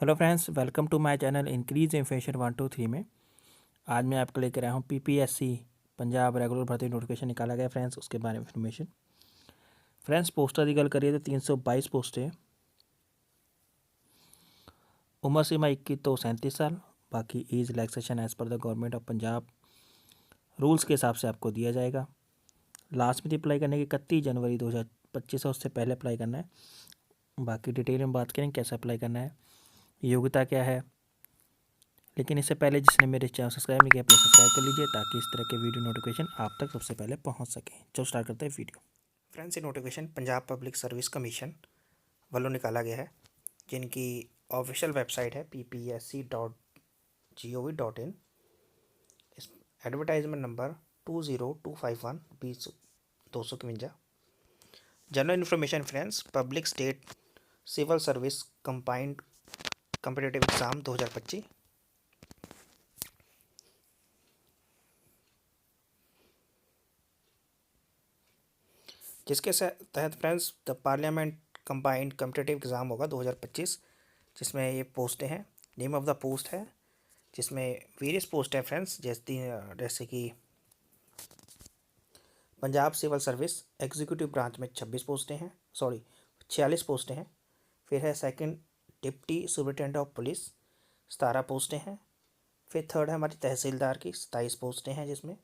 Hello friends, welcome to my channel increase information 123 में। आज मैं आपको लेकर आया हूँ पीपीएससी पंजाब रेगुलर भर्ती नोटिफिकेशन निकाला गया फ्रेंड्स, उसके बारे में इन्फॉर्मेशन। फ्रेंड्स, पोस्टर की गल करिए तो 322 पोस्टें हैं। उम्र सीमा 21 तो 37 साल। बाकी age relaxation as per the government of Punjab rules के हिसाब से आपको दिया जाएगा। लास्ट में अप्लाई करने की 31 जनवरी 2025 है, उससे पहले अप्लाई करना है। बाकी डिटेल में बात करें कैसे अप्लाई करना है, योग्यता क्या है। लेकिन इससे पहले जिसने मेरे चैनल सब्सक्राइब नहीं किया प्लीज़ सब्सक्राइब कर लीजिए ताकि इस तरह के वीडियो नोटिफिकेशन आप तक सबसे पहले पहुंच सकें। चलो स्टार्ट करते हैं वीडियो। फ्रेंड्स, ये notification Punjab public service commission वालों निकाला गया है, जिनकी ऑफिशियल वेबसाइट है ppsc.gov.in। इस advertisement number 20251 20 251। General information friends, public state civil service combined competitive exam 2025। जिसके तहत friends the parliament combined competitive exam होगा 2025, जिसमें ये पोस्टें हैं। नेम ऑफ द पोस्ट है, जिसमें वेरियस पोस्ट है फ्रेंड्स, जैसे कि Punjab civil service executive branch में 26 पोस्टें हैं, 46 पोस्टें हैं। फिर है second deputy superintendent of police, 17 पोस्टें हैं। फिर थर्ड है हमारी तहसीलदार की 27 पोस्टें हैं, जिसमें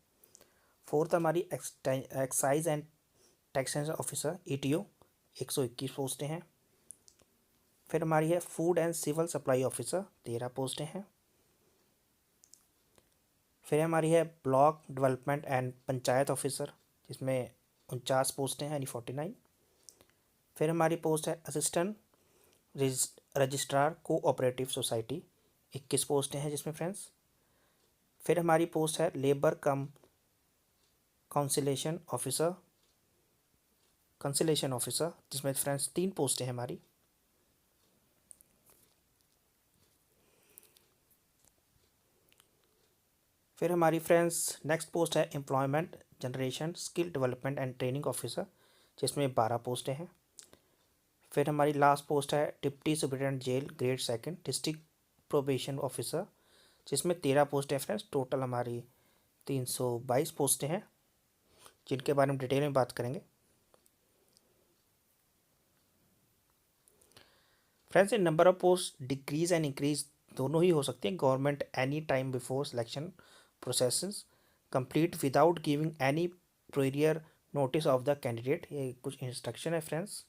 फोर्थ हमारी excise and taxation officer ETO 121 पोस्टें हैं। फिर हमारी है food and civil supply officer 13 पोस्टें हैं। फिर हमारी है block development and panchayat officer, जिसमें 49 पोस्टें हैं यानी 49। फिर हमारी पोस्ट है असिस्टेंट रजिस्ट्रार कोऑपरेटिव सोसाइटी, 21 पोस्टें हैं जिसमें फ्रेंड्स। फिर हमारी पोस्ट है लेबर कम कंसिलेशन ऑफिसर, जिसमें फ्रेंड्स 3 पोस्टें हैं हमारी। फिर हमारी फ्रेंड्स नेक्स्ट पोस्ट है employment generation skill development and training officer, जिसमें 12 पोस्टें हैं। फिर हमारी लास्ट पोस्ट है deputy superintendent jail grade second district probation officer, जिसमें 13 पोस्टें हैं फ्रेंड्स। टोटल हमारी 322 पोस्टें हैं, जिनके बारे में डिटेल में बात करेंगे। Friends, in number of post decrease and increase दोनों ही हो सकती हैं। Government any time before selection process complete without giving any prior notice of the candidate, ये कुछ इंस्ट्रक्शन है फ्रेंड्स।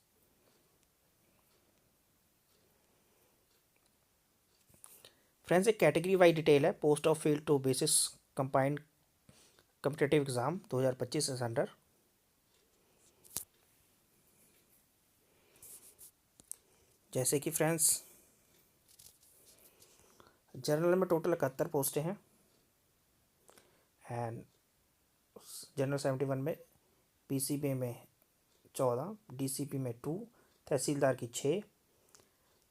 फ्रेंड्स, एक कैटेगरी वाइज डिटेल है। Post of field to basis combined competitive exam 2025 is under. जैसे कि friends general में total 71 पोस्टें हैं एंड जनरल 71 में, PCB में 14, DCP में 2, तहसीलदार की 6,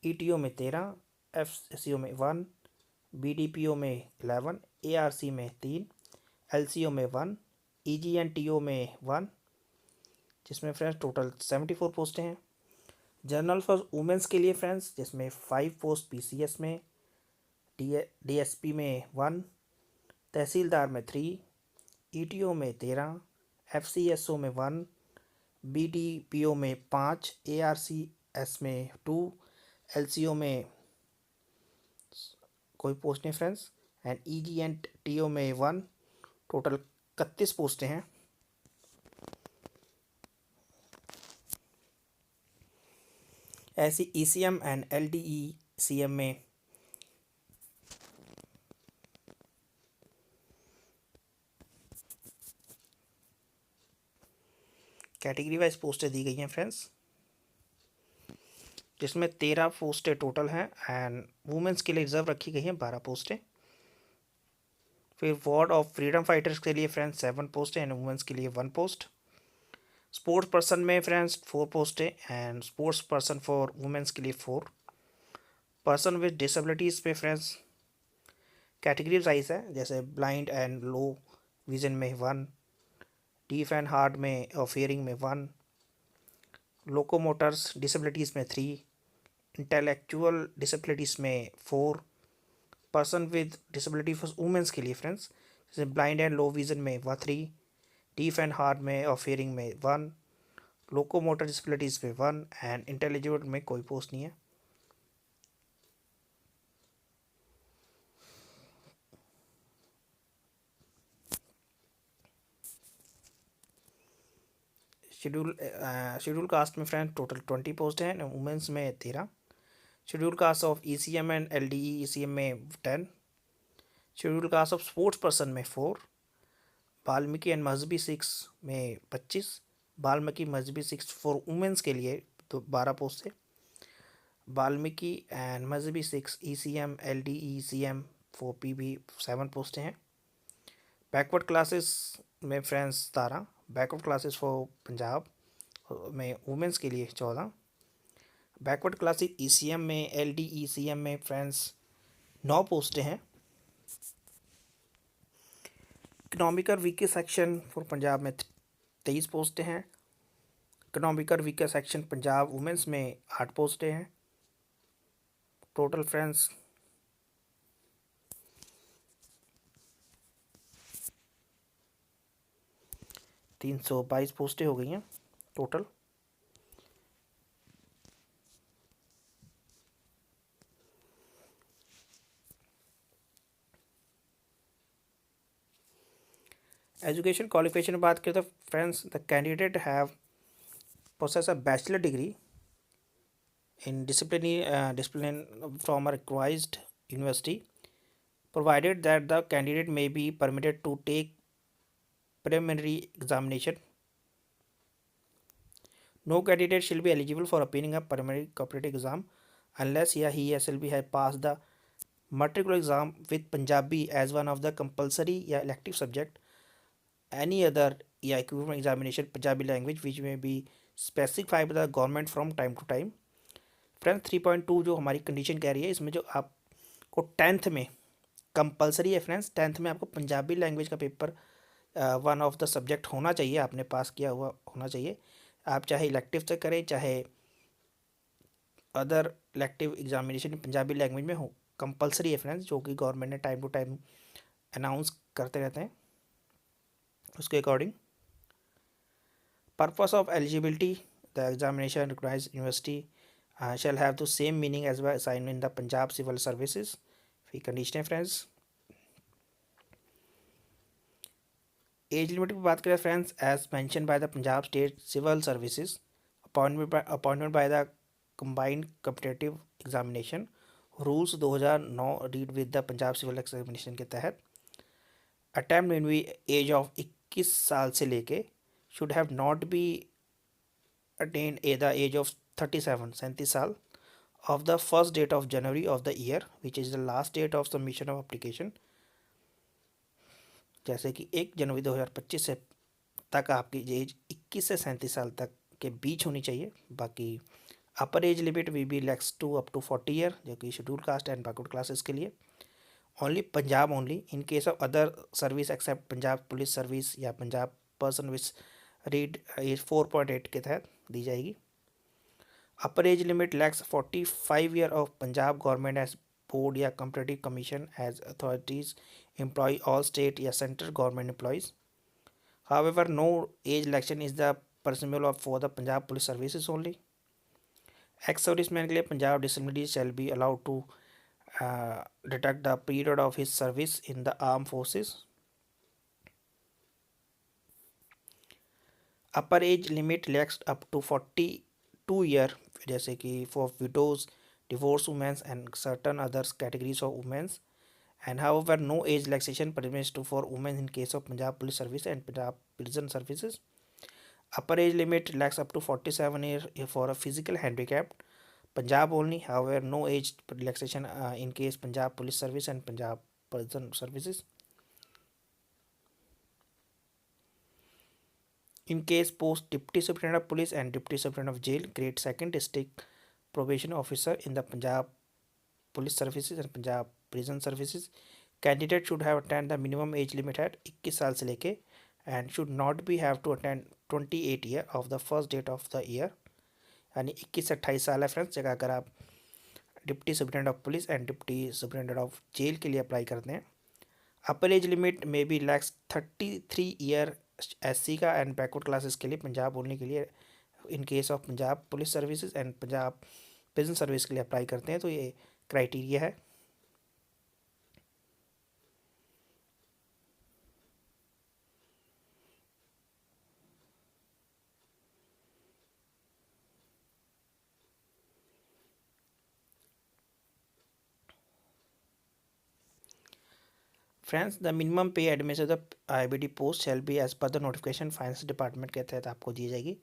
ETO में 13, FCO में 1, BDPO में 11, ARC में 3, LCO में 1, EGNTO में 1, जिसमें फ्रेंड्स टोटल 74 पोस्टें हैं। जनरल फॉर वुमेंस के लिए फ्रेंड्स, जिसमें 5 पोस्ट PCS में, DSP में 1, तहसीलदार में 3, ETO में 13, FCSO में 1, BDPO में 5, ARCS में 2, LCO में कोई पोस्ट नहीं फ्रेंड्स एंड EGNTO में 1। टोटल 31 पोस्टें हैं। ऐसी ECM एंड LDECM में कैटेगरी वाइज पोस्टें दी गई हैं फ्रेंड्स, जिसमें 13 पोस्टें टोटल हैं एंड वुमेंस के लिए रिजर्व रखी गई हैं 12 पोस्टें। फिर वार्ड ऑफ फ्रीडम फाइटर्स के लिए फ्रेंड्स 7 पोस्टें एंड वुमेंस के लिए 1 पोस्ट। स्पोर्ट्स पर्सन में फ्रेंड्स 4 पोस्टें and sports person for women's के लिए 4। पर्सन विद डिसेबिलिटीज़ पे फ्रेंड्स कैटेगरी वाइज है, जैसे ब्लाइंड एंड लो विजन में 1, डीफ एंड हार्ड में और हियरिंग में 1, लोकोमोटर्स डिसेबिलिटीज़ में 3, इंटेलेक्चुअल डिसेबिलिटीज़ में 4, person with disability for women's के लिए फ्रेंड्स जैसे ब्लाइंड एंड लो विजन में 3, डीफ एंड हार्ड में और फेयरिंग में 1, लोकोमोटर डिसेबिलिटीज़ में 1 एंड इंटेलिजिबल में कोई पोस्ट नहीं है। शेड्यूल कास्ट में फ्रेंड टोटल 20 पोस्ट हैं, वुमेंस में 13। Schedule caste of ECM and LDE ECM में 10। Schedule caste of sports person में 4। वाल्मीकि एंड मजहबी 6 में 25। वाल्मीकि मजहबी 6 फॉर वुमेंस के लिए तो 12 पोस्ट है। वाल्मीकि एंड मजहबी 6 ECM LDE ECM for PB 7 पोस्टें हैं। बैकवर्ड क्लासेस में friends 17। Backward classes for Punjab में वुमेंस के लिए 14। बैकवर्ड क्लासेस ECM में LDE ECM में फ्रेंड्स 9 पोस्टें हैं। Economical weaker section for Punjab में 23 पोस्टें हैं। Economical weaker section Punjab women's में 8 पोस्टें हैं। टोटल फ्रेंड्स 322 पोस्टें हो गई हैं टोटल। एजुकेशन क्वालिफिकेशन बात करें तो friends the candidate have possess a bachelor degree in discipline from a recognized university, provided that the candidate may be permitted to take preliminary examination. No candidate shall be eligible for appearing a preliminary competitive exam unless he shall be have passed the matriculation exam with Punjabi as one of the compulsory elective subject. Any other equivalent examination Punjabi language which may be specified by the government from time to time. Friends 3.2 जो हमारी condition कह रही है इसमें जो आपको 10th में compulsory है फ्रेंड्स, 10th में आपको पंजाबी लैंग्वेज का paper one of the subject होना चाहिए, आपने पास किया हुआ होना चाहिए। आप चाहे इलेक्टिव से करें चाहे other elective examination Punjabi language में हो, कंपलसरी है फ्रेंड्स, जो कि गवर्नमेंट ने टाइम टू टाइम अनाउंस करते रहते हैं उसके according. Purpose of eligibility the examination requires university shall have the same meaning as well assigned in the Punjab Civil Services. Fee condition है फ्रेंड्स। एज लिमिट की बात करें friends age mention by the Punjab state civil services appointment by the combined competitive examination rules 2009 read with the Punjab civil examination के तहत attempt in we age of 21 साल से लेके should have not be attain the age of 37 साल of the first date of January of the year which is the last date of submission of application। जैसे कि 1 जनवरी 2025 से तक आपकी as 21 से 37 साल तक के बीच होनी चाहिए। बाकी upper age limit we be lax to up to 40 year जो कि scheduled caste and backward classes के लिए only Punjab only. In case of other service except Punjab police service या Punjab person which read age 4.8 के तहत दी जाएगी। Upper age limit lax 45 year of Punjab government age board या competitive commission age authorities employ all state या central government employees. However no age election is the personable of for the Punjab police services only. Ex serviceman के लिए Punjab disability shall be allowed to deduct the period of his service in the arm forces. Upper age limit lax up to 42 year जैसे कि for widows divorce womens and certain others categories of womens and however no age relaxation permits to for women in case of Punjab police service and Punjab prison services. Upper age limit relax up to 47 year for a physical handicap Punjab only. However no age relaxation in case Punjab police service and Punjab prison services. In case post Deputy Superintendent of Police and Deputy Superintendent of Jail, grade 2nd district probation officer in the Punjab Police Services and Punjab Prison Services, candidate should have attained the minimum age limit at 21 साल से लेके and should not be have to attend 28 year of the first date of the year। यानी 21 से 28 साल है friends. जगह अगर आप deputy superintendent of police and deputy superintendent of jail के लिए अप्लाई करते हैं। अपर एज लिमिट में भी लैक्स 33 ईयर SC का, एंड बैकवर्ड क्लासेस के लिए पंजाब ओनली के लिए in case of Punjab police services and Punjab prison service के लिए अप्लाई करते हैं। तो ये क्राइटेरिया है। Friends, the minimum pay admission the IBD post shall be as per the notification finance department के तहत आपको दी जाएगी।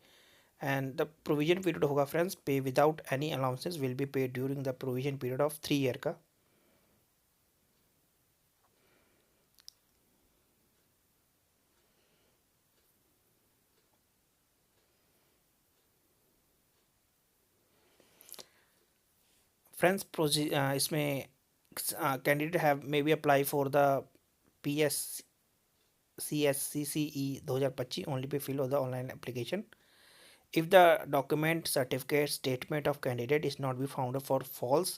एंड द प्रोविजन पीरियड होगा friends, pay without any allowances will be paid during the provision period of 3 year का। Friends, इसमें candidate have may be apply for the PSCSCCE 2025 only pay fill of the online application. If the document certificate statement of candidate is not be found for false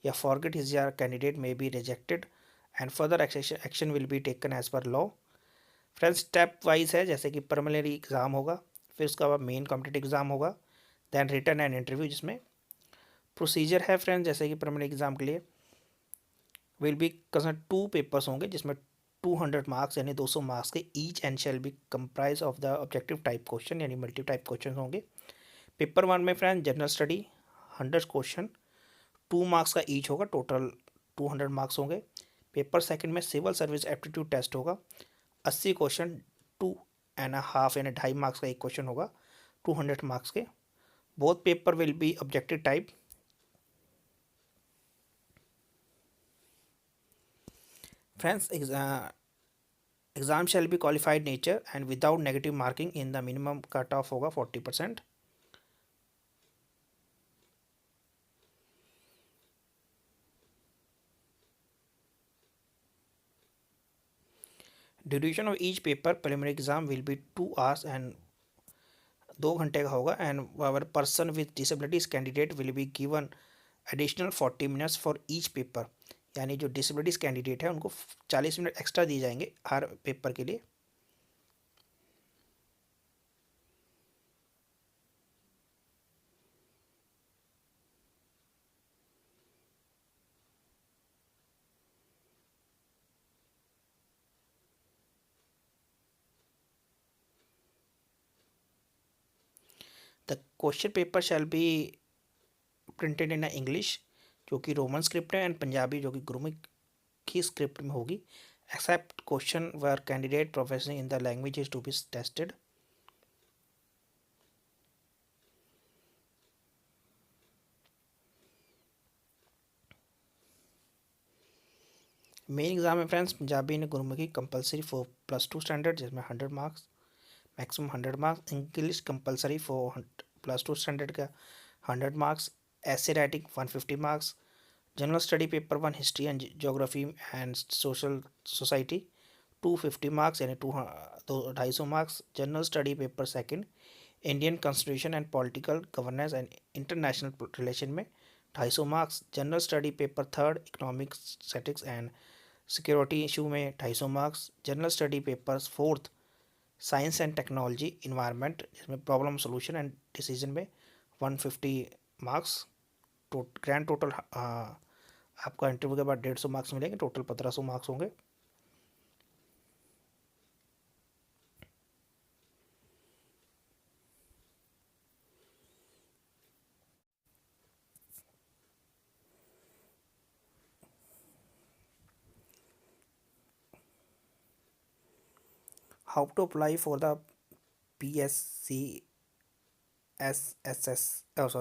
या forget his या candidate may be rejected and further action will be taken as per law। Friends, step wise है, जैसे कि preliminary exam होगा, फिर उसका बाद main competitive exam होगा, दैन रिटन एंड इंटरव्यू। जिसमें प्रोसीजर है फ्रेंड्स, जैसे कि प्रिलिमिनरी एग्ज़ाम के लिए विल बी कंसर्न 2 पेपर्स होंगे, जिसमें 200 मार्क्स यानी 200 मार्क्स के each and shall be comprise of the objective type question यानी मल्टी टाइप क्वेश्चन होंगे। पेपर 1 में friend general study 100 question 2 marks का ईच होगा, टोटल 200 मार्क्स होंगे। पेपर 2 में सिविल सर्विस एप्टीट्यूड टेस्ट होगा 80 क्वेश्चन 2.5 यानी 2.5 मार्क्स का एक क्वेश्चन होगा 200 मार्क्स के। Both paper will be objective type. Friends, exam shall be qualified nature and without negative marking in the minimum cut off होगा 40%। Duration of each paper preliminary exam will be 2 hours and 2 घंटे का होगा। And our person with disabilities candidate will be given additional 40 minutes for each paper, यानी जो disabilities candidate है उनको 40 minute extra दिए जाएंगे हर पेपर के लिए। The question paper shall be printed in English, जो कि रोमन स्क्रिप्ट है, एंड पंजाबी जो कि गुरमुख की स्क्रिप्ट में होगी, except question where candidate professing in the language is to be tested. Main exam है फ्रेंड्स पंजाबी ने गुरमुखी कंपलसरी फॉर +2 स्टैंडर्ड, जिसमें 100 marks maximum 100 marks. English compulsory for +2 standard का 100 marks. Essay writing 150 marks. General study paper 1 history and geography and social society 250 marks यानी 250 marks. General study paper 2 Indian constitution and political governance and international relation में 250 marks. General study paper 3 economic statics and security issue में 250 marks. General study paper 4 science and technology environment, जिसमें problem solution and decision में 150 marks. Grand total आपका interview के बाद 150 marks मिलेंगे, total 1500 marks होंगे। How to apply for the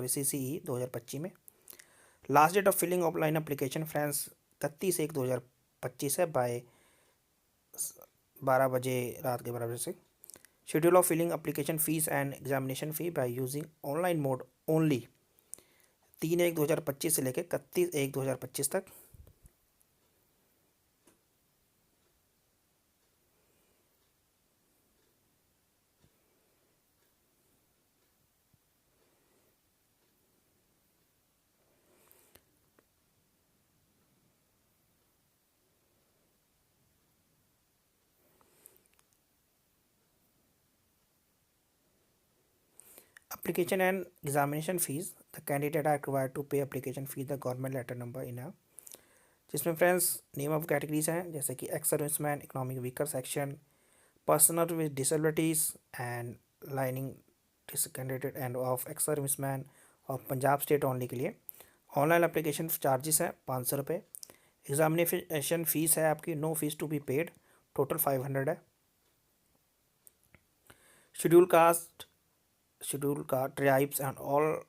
CCE 2025 में। Last date of filling offline application friends 31/1/2025 है, bye 12 बजे रात के 12 बजे से। Schedule of filling application fees and examination fee by using online mode only 3/1/2025 से लेकर 31/1/2025 तक। application and examination fees, the candidate are required to pay application fee the government letter number in a, जिसमें friends name of categories हैं जैसे कि ex serviceman, economic weaker section, personal with disabilities and lining candidate end of ex serviceman और Punjab state only के लिए online application charges हैं 500 रुपये। Examination fees है आपकी no fees to be paid, total 500 है। Schedule caste tribes and all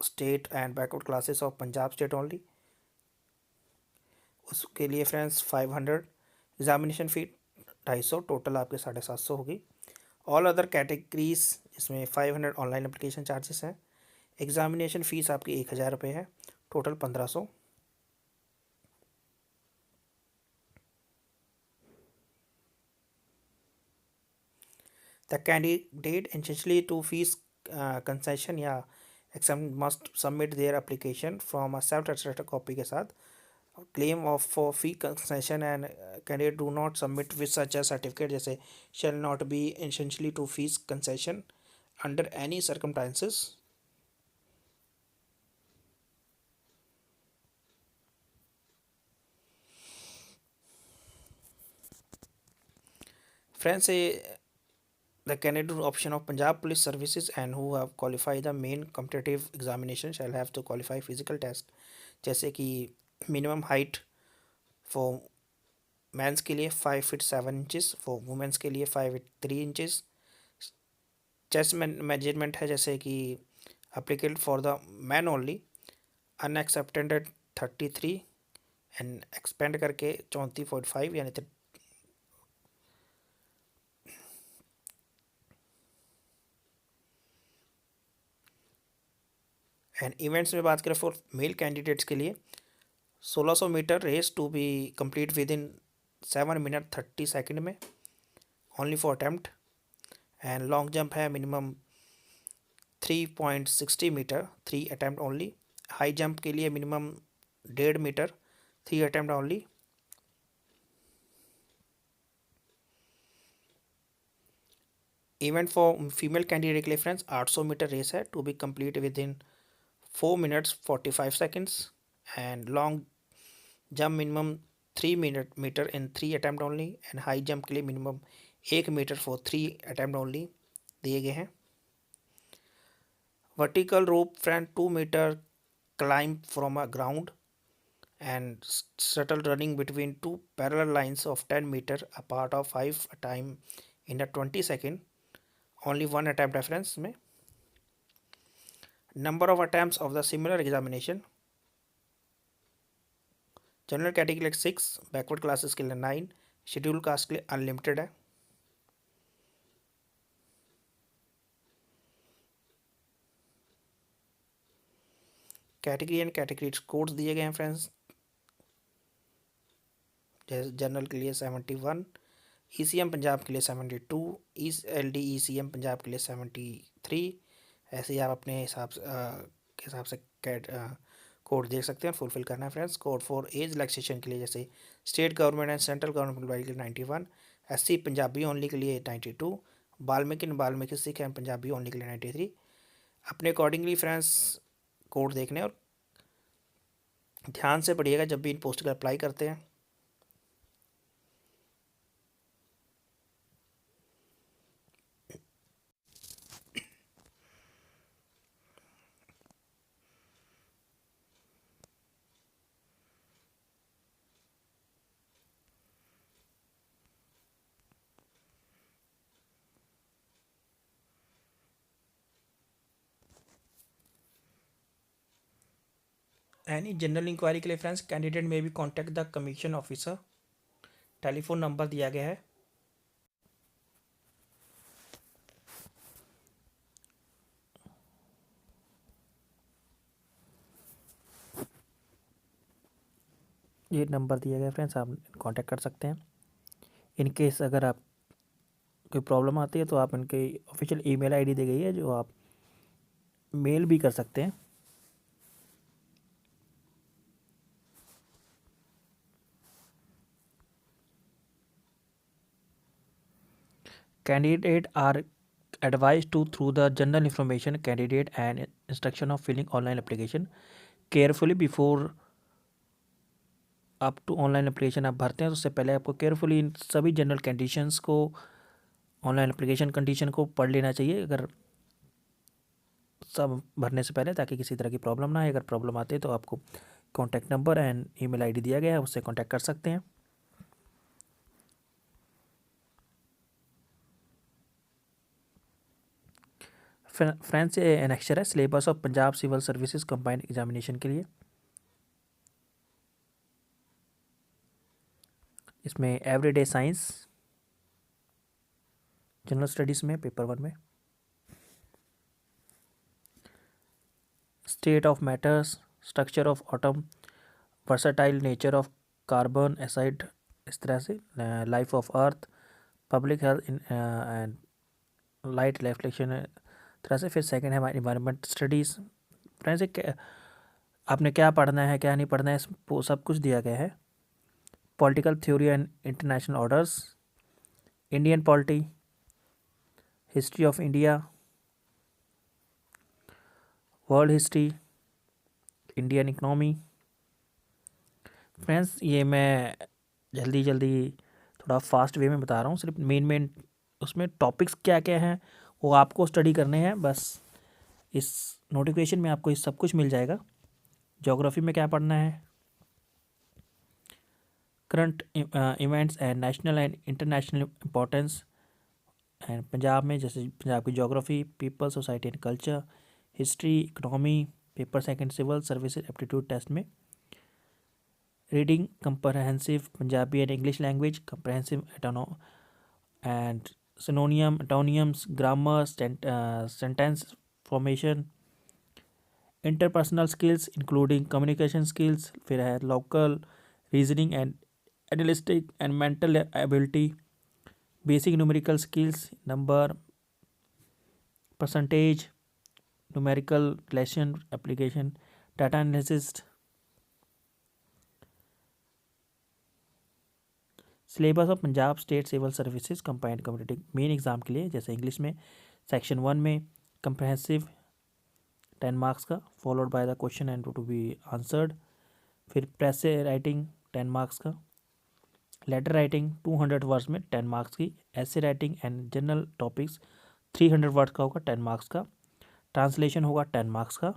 state and backward classes of Punjab state only, उसके लिए फ्रेंड्स 500। एग्जामिनेशन फ़ी 250, टोटल आपके 750 होगी। ऑल अदर कैटेगरीज इसमें 500 ऑनलाइन एप्लीकेशन चार्जेस हैं। एग्जामिनेशन फ़ीस आपकी 1000 रुपये है, total 1500। The candidate essentially to fee concession या exam must submit their application from a self attested copy के साथ। claim of for fee concession and candidate do not submit with such a certificate जैसे shall not be essentially to fees concession under any circumstances। friends the candidate option of Punjab Police Services and who have qualified the main competitive examination shall have to qualify physical test जैसे कि minimum height for mains के लिए 5 feet 7 inches, for women's के लिए 5 feet 3 inches. Chest measurement है जैसे कि applicable for the man only unaccepted 33 and expand करके 34.5 यानी एंड इवेंट्स में बात करें फॉर मेल कैंडिडेट्स के लिए 1600 metre race to be complete within 7 minute 30 second में only for attempt. And long jump है minimum 3.60 metre 3 attempt only. High jump के लिए minimum 1.5 metre 3 attempt only. Event for female candidate के लिए friends 800 metre race है to be complete within 4 minutes 45 seconds. And long jump minimum 3 metre in 3 attempt only. And high jump के लिए minimum 1 metre for 3 attempt only दिए गए हैं। Vertical rope friend 2 metre climb from a ground and shuttle running between 2 parallel lines of 10 metre a part of 5 time in a 20 second only 1 attempt reference में। Number of attempts of the similar examination general category 6, backward classes के लिए 9, schedule caste के लिए unlimited है। Category and category codes दिए गए हैं friends. जैसे जनरल के लिए 71, ECM पंजाब के लिए 72, LD ECM पंजाब के लिए 73। ऐसे ही आप अपने हिसाब से कोड देख सकते हैं और फुलफिल करना है friends. Code for age relaxation के लिए जैसे state government and central government employ के लिए 91, SC पंजाबी ओनली के लिए 92, बाल्मीकि सिख एंड पंजाबी ओनली के लिए 93। अपने अकॉर्डिंगली फ्रेंड्स कोड देखने और ध्यान से पढ़िएगा जब भी इन पोस्ट का अप्लाई करते हैं। एनी जनरल इंक्वायरी के लिए फ्रेंड्स कैंडिडेट में भी contact the commission officer, telephone number दिया गया है। ये नंबर दिया गया फ्रेंड्स, आप कांटेक्ट कर सकते हैं। इन केस अगर आप कोई प्रॉब्लम आती है तो आप इनके ऑफिशियल ईमेल आईडी दी गई है जो आप मेल भी कर सकते हैं। Candidate are advised to through the general information candidate and instruction of filling online application carefully before आप टू ऑनलाइन एप्लीकेशन आप भरते हैं तो उससे पहले आपको केयरफुली इन सभी जनरल कंडीशंस को ऑनलाइन एप्लीकेशन कंडीशन को पढ़ लेना चाहिए अगर सब भरने से पहले, ताकि किसी तरह की प्रॉब्लम ना आए। अगर प्रॉब्लम आती है तो आपको contact number and email ID दिया गया है, उससे कॉन्टैक्ट कर सकते हैं। फ्रेंड्स से एनेक्चर है syllabus of Punjab civil services combined examination के लिए। इसमें एवरीडे साइंस जनरल स्टडीज़ में पेपर 1 में state of matters, structure of atom, versatile nature of carbon aside, इस तरह से life of earth, public health and light reflection तरह से। फिर सेकंड है हमारी इन्वायरमेंट स्टडीज़। फ्रेंड्स आपने क्या पढ़ना है क्या नहीं पढ़ना है वो सब कुछ दिया गया है। Political theory and international orders, Indian polity, history of India, world history, Indian economy. Friends ये मैं जल्दी थोड़ा फास्ट वे में बता रहा हूँ, सिर्फ मेन उसमें टॉपिक्स क्या क्या हैं वो आपको स्टडी करने हैं बस। इस नोटिफिकेशन में आपको ये सब कुछ मिल जाएगा। ज्योग्राफी में क्या पढ़ना है, current events and national and international importance and Punjab में जैसे पंजाब की geography, people, society and culture, history, economy, paper second civil services aptitude test में reading comprehensive Punjabi and English language, comprehensive and synonym antonyms, grammar, sentence formation, interpersonal skills including communication skills, फिर है local reasoning and analytic and mental ability, basic numerical skills, number, percentage, numerical relation application, data analysis. Syllabus of Punjab state civil services combined competitive main exam के लिए, जैसे English में section 1 में comprehensive 10 marks का, followed by the question and to be answered. फिर press writing 10 marks का, letter writing 200 words में 10 marks की, essay writing and general topics 300 words का होगा 10 मार्क्स का, ट्रांसलेशन होगा 10 मार्क्स का।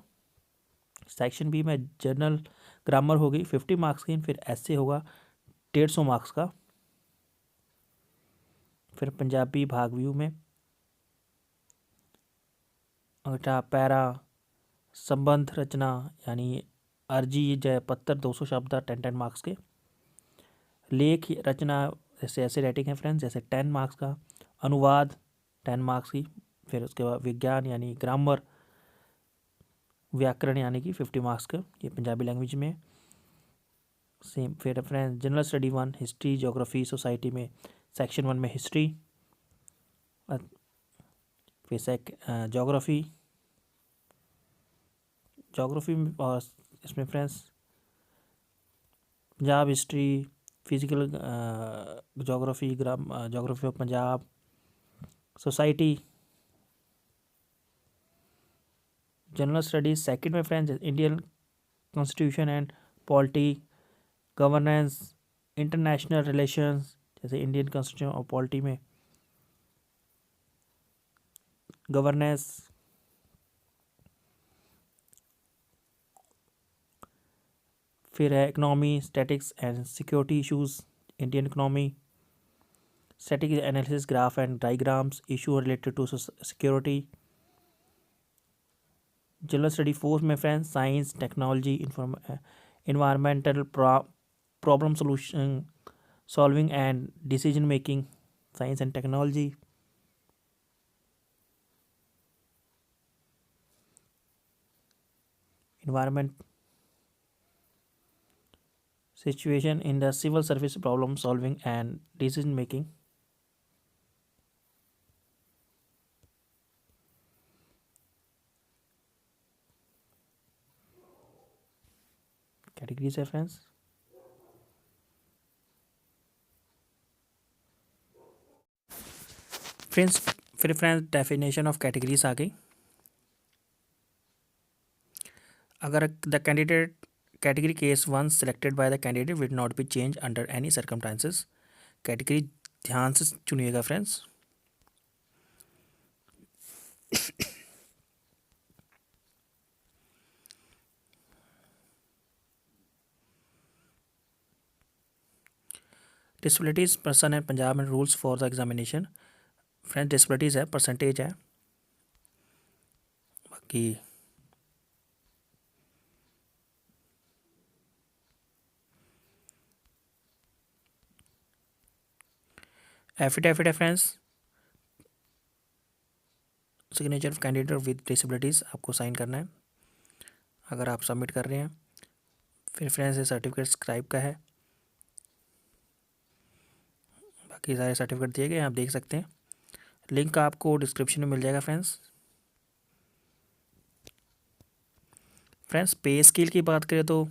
सेक्शन बी में जनरल ग्रामर होगी 50 मार्क्स की, फिर ऐसे होगा 150 मार्क्स का। फिर पंजाबी भाग व्यू में अगला पैरा, संबंध रचना यानी अर्जी जय पत्र 200 शब्द 10 मार्क्स के, लेख रचना जैसे ऐसे राइटिंग है फ्रेंड्स जैसे 10 मार्क्स का, अनुवाद 10 मार्क्स की। फिर उसके बाद विज्ञान यानी ग्रामर, व्याकरण यानी कि 50 मार्क्स का, ये पंजाबी लैंग्वेज में सेम। फिर friends general study 1 history geography society में सेक्शन 1 में हिस्ट्री, फिर ज्योग्राफी में और इसमें friends Punjab history, physical geography, geography of Punjab, society. General studies second में friends Indian constitution and polity, governance, international relations जैसे इंडियन कॉन्स्टिट्यूशन और पॉलिटी में गवर्नेंस। फिर है economy, statics and security issues, Indian economy, static analysis, graph and diagrams, issue related to security. General study 4 में friends science, technology, environmental problem solution solving and decision making, science and technology. Environment situation in the civil service problem solving and decision making. Categories है friends. Friends फिर friends definition of categories आ गई। अगर the candidate category case one selected by the candidate will not be change under any circumstances. Category ध्यान से चुनिएगा friends. Disabilities person है पंजाब में rules for the examination. Friends disabilities है percentage है, बाकी affidavit है friends, signature of candidate with disabilities आपको sign करना है अगर आप सबमिट कर रहे हैं। फिर फ्रेंड्स ये सर्टिफिकेट स्क्राइब का है, बाकी सारे सर्टिफिकेट दिए गए आप देख सकते हैं। लिंक आपको डिस्क्रिप्शन में मिल जाएगा फ्रेंड्स। फ्रेंड्स पे स्केल की बात करें तो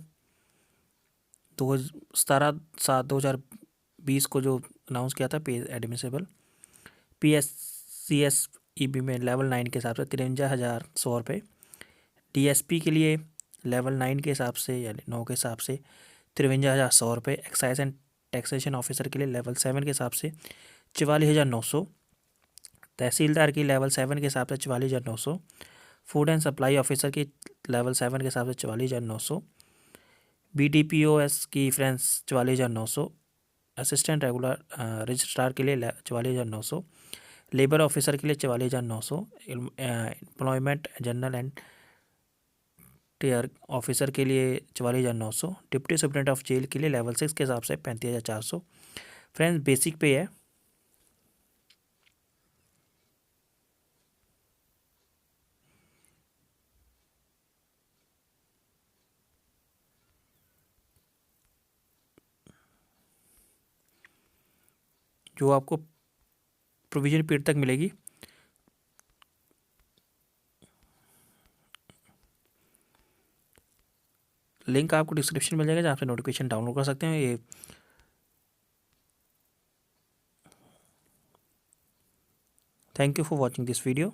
17/7/2020 को जो अनाउंस किया था पे एडमिसिबल PSCSEB में लेवल 9 के हिसाब से 53,100 रुपये। DSP के लिए लेवल 9 के हिसाब से यानी 9 के हिसाब से 53,100 रुपये। एक्साइज एंड टैक्सेशन ऑफिसर के लिए लेवल 7 के हिसाब से 44,900। तहसीलदार की लेवल 7 के हिसाब से 44,900। फूड एंड सप्लाई ऑफिसर की लेवल 7 के हिसाब से 44,900। BDPOS की फ्रेंड्स 44,900। असिस्टेंट रेगुलर रजिस्ट्रार के लिए 44,900। लेबर ऑफिसर के लिए 44,900। Employment general and tier officer के लिए 44,900। डिप्टी सुप्रिटेंडेंट ऑफ जेल के लिए लेवल 6 के हिसाब से 35,400। फ्रेंड्स बेसिक पे है। जो आपको प्रोविजन पीरियड तक मिलेगी। लिंक आपको डिस्क्रिप्शन मिल जाएगा जहाँ से नोटिफिकेशन डाउनलोड कर सकते हैं। ये thank you for watching this video.